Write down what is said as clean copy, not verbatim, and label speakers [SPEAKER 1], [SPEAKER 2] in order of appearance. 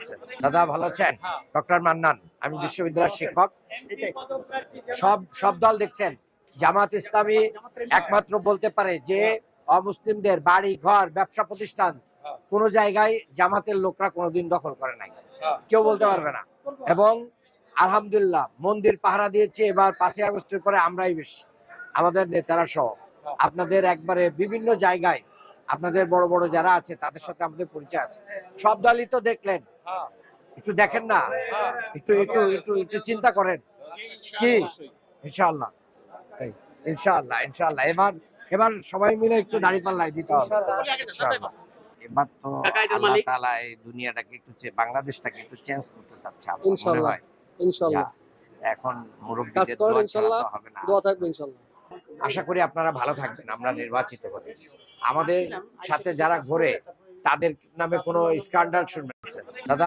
[SPEAKER 1] আছেন? দাদা ভালো আছেন? ডক্টর মান্নান, আমি বিশ্ববিদ্যালয়ের শিক্ষক। সব দল দেখছেন, জামাত ইসলামী একমাত্র বলতে পারে যে অমুসলিমদের বাড়ি ঘর ব্যবসা প্রতিষ্ঠান কোন জায়গায় জামাতের লোকরা কোনোদিন দখল করে নাই, কেউ বলতে পারবে না। এবং আলহামদুলিল্লাহ মন্দির পাহারা দিয়েছে এবার 5ই আগস্টের পরে আমরাই বেশি, আমাদের নেতারা সহ। আপনাদের একবারে বিভিন্ন জায়গায় আপনাদের বড় বড় যারা আছে তাদের সাথে আমাদের পরিচয় আছে। সব দলই তো দেখলেন, একটু দেখেন না, একটু একটু একটু একটু চিন্তা করেন কি। ইনশাআল্লাহ ইনশাআল্লাহ ইনশাআল্লাহ এবার সবাই মিলে একটু দাঁড়িপাল্লায় দিতে হবে ইনশাআল্লাহ। এবার তো আল্লাহ তাআলা এই দুনিয়াটাকে একটু বাংলাদেশটাকে একটু চেঞ্জ করতে চাচ্ছে আমার মনে হয় ইনশাআল্লাহ। এখন মুরব্বিদের দোয়া ছাড়া তো হবে না, দোয়া থাকবে ইনশাআল্লাহ। আশা করি আপনারা ভালো থাকবেন, আমরা নির্বাচিত হতে। আমাদের সাথে যারা ঘোরে তাদের নামে কোনো স্ক্যান্ডাল শুনবেন দাদা।